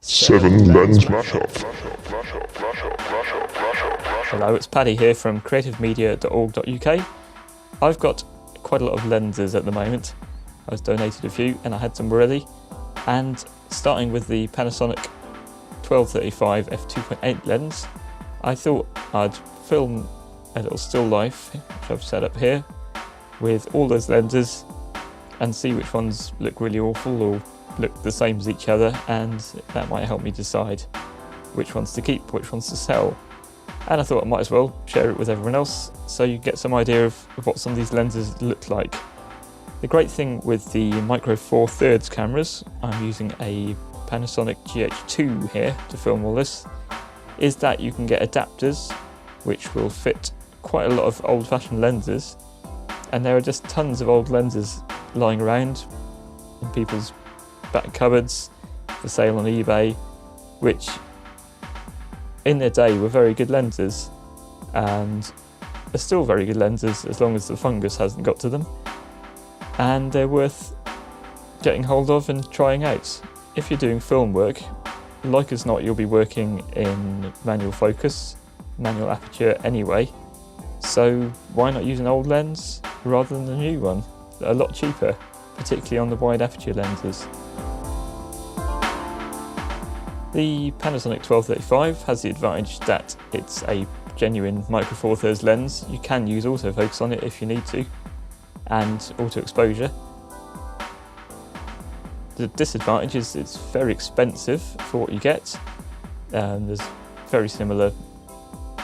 7 lens mashup. Hello, it's Paddy here from creativemedia.org.uk. I've got quite a lot of lenses at the moment. I was donated a few and I had some ready. And starting with the Panasonic 1235 f2.8 lens, I thought I'd film a little still life, which I've set up here, with all those lenses and see which ones look really awful or look the same as each other, and that might help me decide which ones to keep, which ones to sell. And I thought I might as well share it with everyone else so you get some idea of what some of these lenses look like. The great thing with the Micro FourThirds cameras, I'm using a Panasonic GH2 here to film all this, is that you can get adapters which will fit quite a lot of old-fashioned lenses, and there are just tons of old lenses lying around in people's back cupboards for sale on eBay, which in their day were very good lenses and are still very good lenses as long as the fungus hasn't got to them, and they're worth getting hold of and trying out. If you're doing film work, like as not you'll be working in manual focus, manual aperture anyway, so why not use an old lens rather than a new one? They're a lot cheaper, particularly on the wide aperture lenses. The Panasonic 1235 has the advantage that it's a genuine Micro FourThirds lens. You can use autofocus on it if you need to, and auto exposure. The disadvantage is it's very expensive for what you get. There's very similar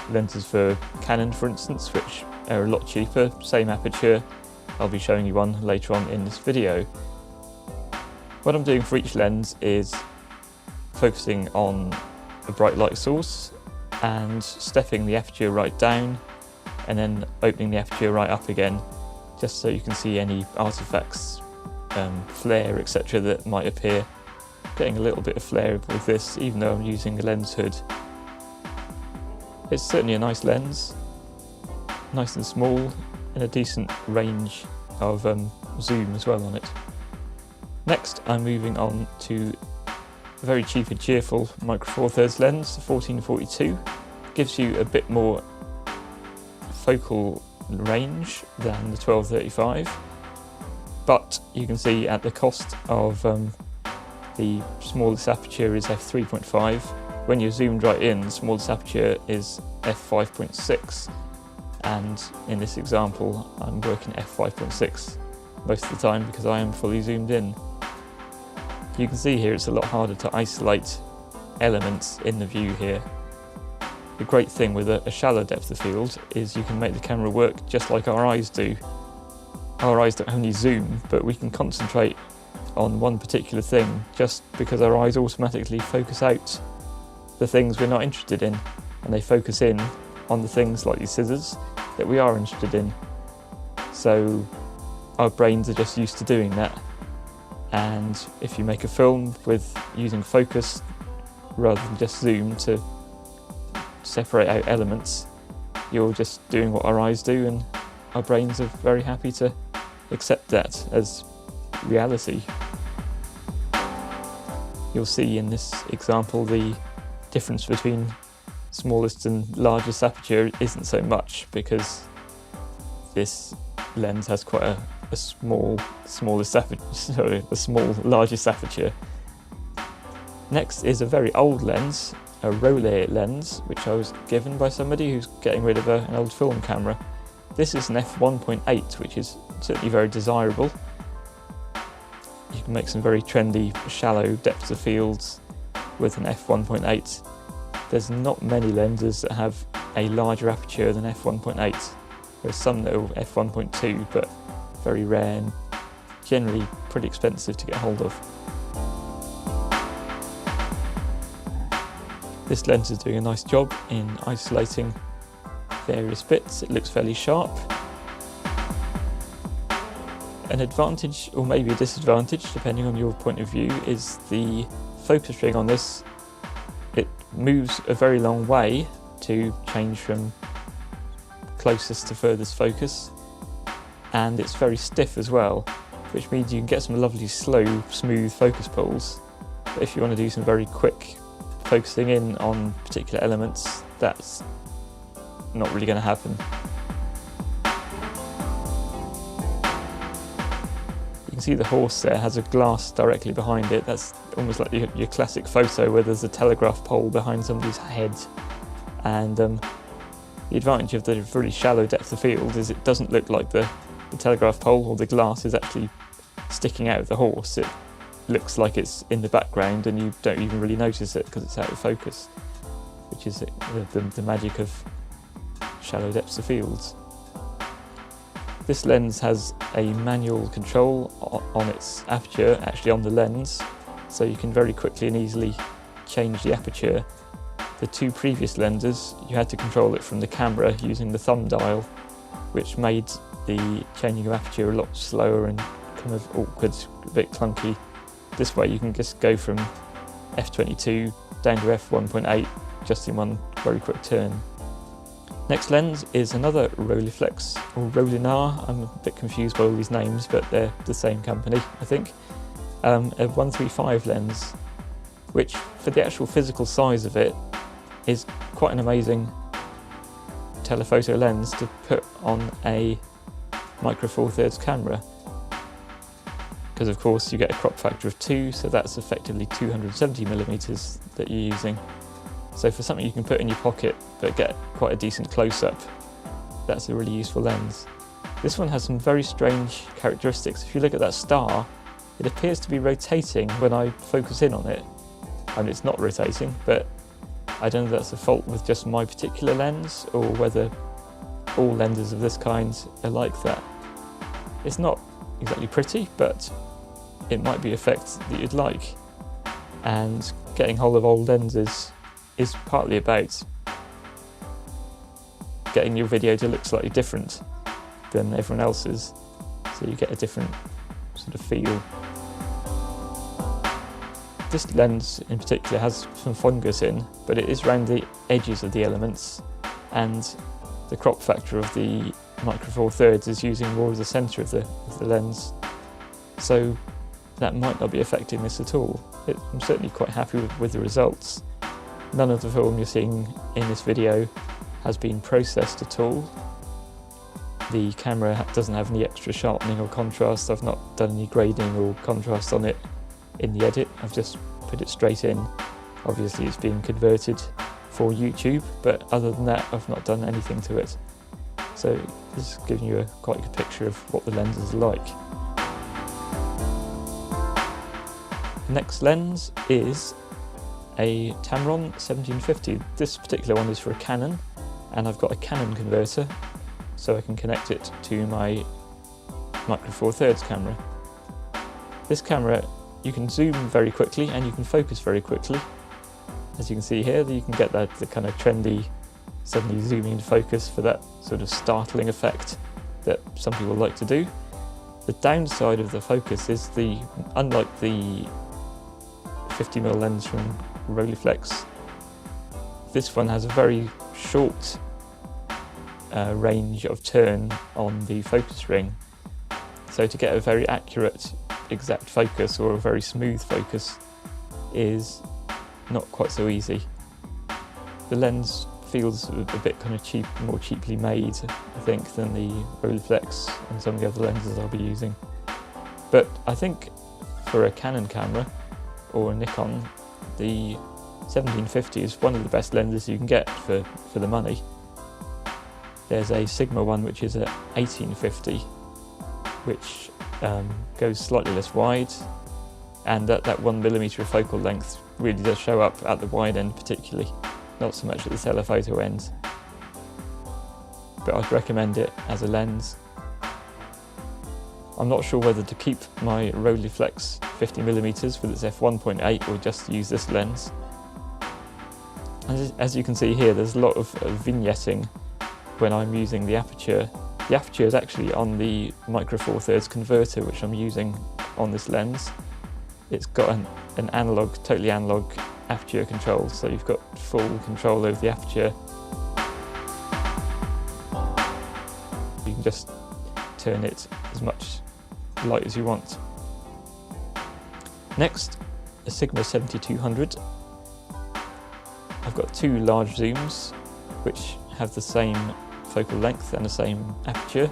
lenses for Canon, for instance, which are a lot cheaper, same aperture. I'll be showing you one later on in this video. What I'm doing for each lens is focusing on a bright light source and stepping the aperture right down and then opening the aperture right up again, just so you can see any artifacts, flare, etc. that might appear. Getting a little bit of flare with this, even though I'm using a lens hood. It's certainly a nice lens, nice and small, and a decent range of zoom as well on it. Next, I'm moving on to a very cheap and cheerful Micro FourThirds lens, the 1442. Gives you a bit more focal range than the 1235, but you can see at the cost of the smallest aperture is f3.5. When you're zoomed right in, the smallest aperture is f5.6, and in this example I'm working f5.6 most of the time because I am fully zoomed in. You can see here it's a lot harder to isolate elements in the view here. The great thing with a shallow depth of field is you can make the camera work just like our eyes do. Our eyes don't only zoom, but we can concentrate on one particular thing just because our eyes automatically focus out the things we're not interested in, and they focus in on the things like these scissors that we are interested in. So our brains are just used to doing that. And if you make a film with using focus rather than just zoom to separate out elements, you're just doing what our eyes do, and our brains are very happy to accept that as reality. You'll see in this example the difference between smallest and largest aperture isn't so much, because this lens has quite a largest aperture. Next is a very old lens, a Rollei lens, which I was given by somebody who's getting rid of an old film camera. This is an f1.8, which is certainly very desirable. You can make some very trendy shallow depths of fields with an f1.8. There's not many lenses that have a larger aperture than f1.8. There's some that are f1.2, but very rare and generally pretty expensive to get hold of. This lens is doing a nice job in isolating various bits. It looks fairly sharp. An advantage, or maybe a disadvantage, depending on your point of view, is the focus ring on this. It moves a very long way to change from closest to furthest focus, and it's very stiff as well, which means you can get some lovely slow, smooth focus pulls, But if you want to do some very quick focusing in on particular elements, that's not really going to happen. You can see the horse there has a glass directly behind it. That's almost like your classic photo where there's a telegraph pole behind somebody's head. And the advantage of the really shallow depth of field is it doesn't look like the telegraph pole or the glass is actually sticking out of the horse. It looks like it's in the background and you don't even really notice it because it's out of focus, which is the magic of shallow depths of fields. This lens has a manual control on its aperture, actually on the lens, so you can very quickly and easily change the aperture. The two previous lenses, you had to control it from the camera using the thumb dial, which made the changing of aperture a lot slower and kind of awkward, a bit clunky. This way you can just go from f22 down to f1.8 just in one very quick turn. Next lens is another Rollei or Rolleinar. I'm a bit confused by all these names, but they're the same company, I think. A 135 lens, which for the actual physical size of it is quite an amazing telephoto lens to put on a Micro FourThirds camera. Because of course you get a crop factor of 2, so that's effectively 270mm that you're using. So for something you can put in your pocket but get quite a decent close-up, that's a really useful lens. This one has some very strange characteristics. If you look at that star, it appears to be rotating when I focus in on it. I mean, it's not rotating, but I don't know if that's a fault with just my particular lens or whether all lenses of this kind are like that. It's not exactly pretty, but it might be effects that you'd like. And getting hold of old lenses is partly about getting your video to look slightly different than everyone else's, so you get a different sort of feel. This lens in particular has some fungus in, but it is around the edges of the elements, and the crop factor of the Micro FourThirds is using more of the centre of the lens, so that might not be affecting this at all. I'm certainly quite happy with the results. None of the film you're seeing in this video has been processed at all. The camera doesn't have any extra sharpening or contrast. I've not done any grading or contrast on it in the edit. I've just put it straight in. Obviously it's being converted for YouTube, but other than that I've not done anything to it. So this is giving you a quite good picture of what the lens is like. The next lens is a Tamron 1750. This particular one is for a Canon, and I've got a Canon converter, so I can connect it to my Micro FourThirds camera. This camera, you can zoom very quickly and you can focus very quickly. As you can see here, you can get the kind of trendy, suddenly zooming into focus for that sort of startling effect that some people like to do. The downside of the focus is unlike the 50mm lens from Rollei, this one has a very short range of turn on the focus ring. So to get a very accurate, exact focus or a very smooth focus is not quite so easy. The lens feels a bit kind of more cheaply made, I think, than the Rollei and some of the other lenses I'll be using. But I think for a Canon camera or a Nikon, the 1750 is one of the best lenses you can get for the money. There's a Sigma one which is a 1850, which goes slightly less wide, and that 1mm of focal length really does show up at the wide end particularly, not so much at the telephoto end. But I'd recommend it as a lens. I'm not sure whether to keep my Rollei 50mm with its f1.8 or just use this lens. As you can see here, there's a lot of vignetting when I'm using the aperture. The aperture is actually on the Micro FourThirds converter which I'm using on this lens. It's got an analog, totally analog aperture control, so you've got full control over the aperture. You can just turn it as much light as you want. Next a Sigma 7200. I've got two large zooms which have the same focal length and the same aperture.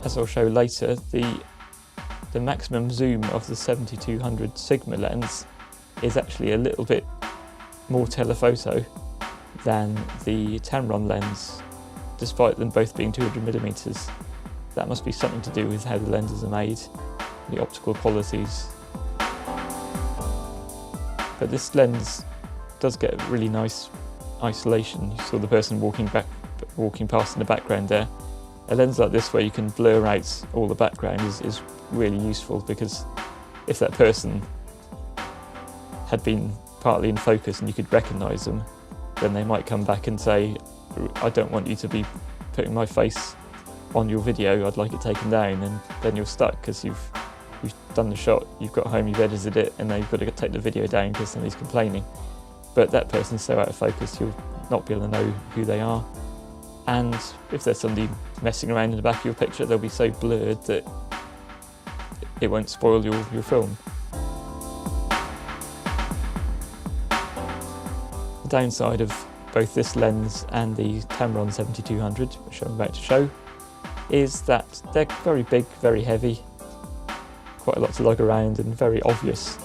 As I'll show later, the maximum zoom of the 7200 Sigma lens is actually a little bit more telephoto than the Tamron lens, despite them both being 200mm. That must be something to do with how the lenses are made, the optical qualities. But this lens does get really nice isolation. You saw the person walking past in the background there. A lens like this where you can blur out all the background is really useful, because if that person had been partly in focus and you could recognise them, then they might come back and say, I don't want you to be putting my face on your video, I'd like it taken down, and then you're stuck because you've done the shot, you've got home, you've edited it, and now you've got to take the video down because somebody's complaining. But that person's so out of focus, you'll not be able to know who they are. And if there's somebody messing around in the back of your picture, they'll be so blurred that it won't spoil your film. The downside of both this lens and the Tamron 7200, which I'm about to show, is that they're very big, very heavy, quite a lot to lug around, and very obvious.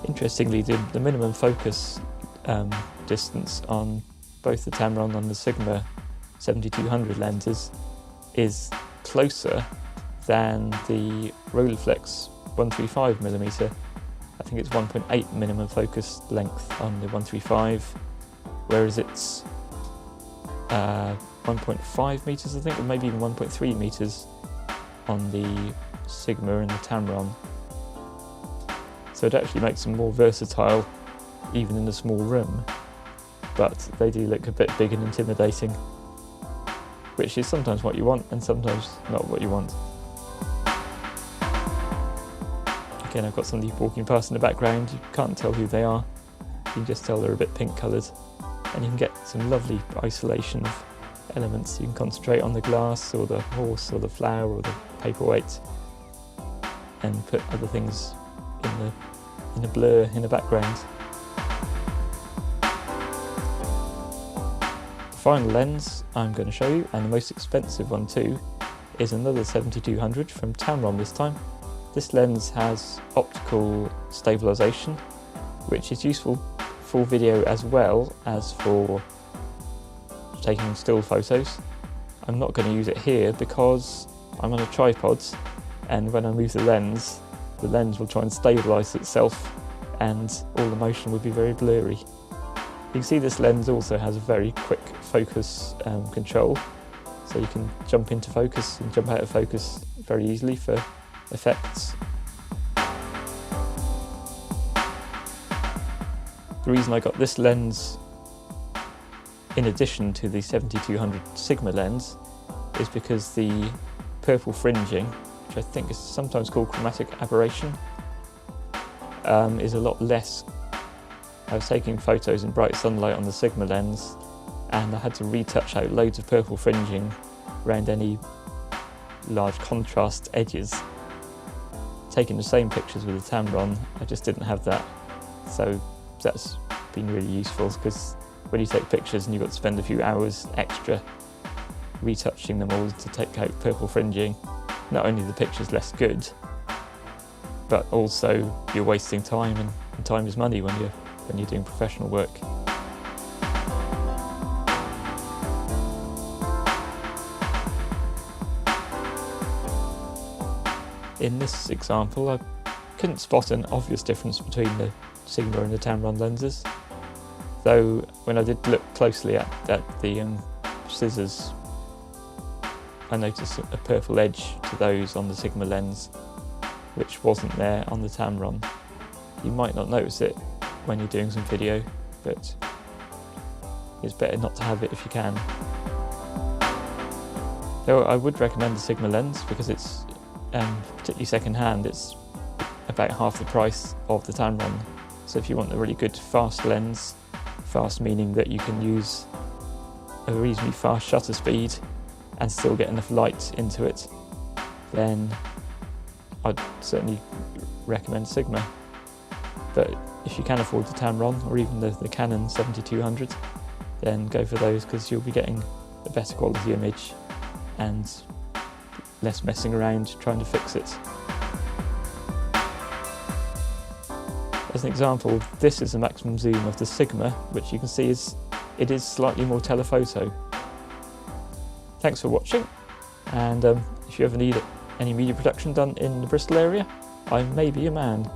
Interestingly, the minimum focus distance on both the Tamron and the Sigma 7200 lenses is closer than the Rolleiflex 135mm. I think it's 1.8 minimum focus length on the 135, whereas it's 1.5 meters, I think, or maybe even 1.3 meters on the Sigma and the Tamron. So it actually makes them more versatile even in a small room, but they do look a bit big and intimidating, which is sometimes what you want and sometimes not what you want. Again, I've got somebody walking past in the background. You can't tell who they are, you can just tell they're a bit pink coloured, and you can get some lovely isolation of elements. You can concentrate on the glass or the horse or the flower or the paperweight and put other things in a blur in the background. The final lens I'm going to show you, and the most expensive one too, is another 7200 from Tamron this time. This lens has optical stabilisation, which is useful for video as well as for taking still photos. I'm not going to use it here because I'm on a tripod, and when I move the lens will try and stabilise itself and all the motion would be very blurry. You can see this lens also has a very quick focus control, so you can jump into focus and jump out of focus very easily for effects. The reason I got this lens in addition to the 7200 Sigma lens is because the purple fringing, which I think is sometimes called chromatic aberration, is a lot less. I was taking photos in bright sunlight on the Sigma lens and I had to retouch out loads of purple fringing around any large contrast edges. Taking the same pictures with the Tamron, I just didn't have that, so that's been really useful, because when you take pictures and you've got to spend a few hours extra retouching them all to take out purple fringing, not only are the pictures less good, but also you're wasting time, and time is money when you're doing professional work. In this example, I couldn't spot an obvious difference between the Sigma and the Tamron lenses, though when I did look closely at the scissors, I noticed a purple edge to those on the Sigma lens, which wasn't there on the Tamron. You might not notice it when you're doing some video, but it's better not to have it if you can. Though I would recommend the Sigma lens because it's particularly second hand, it's about half the price of the Tamron. So if you want a really good fast lens, fast meaning that you can use a reasonably fast shutter speed and still get enough light into it, then I'd certainly recommend Sigma. But if you can afford the Tamron or even the Canon 7200, then go for those, because you'll be getting a better quality image and less messing around trying to fix it. As an example, this is the maximum zoom of the Sigma, which you can see is slightly more telephoto. Thanks for watching, and if you ever need any media production done in the Bristol area, I may be your man.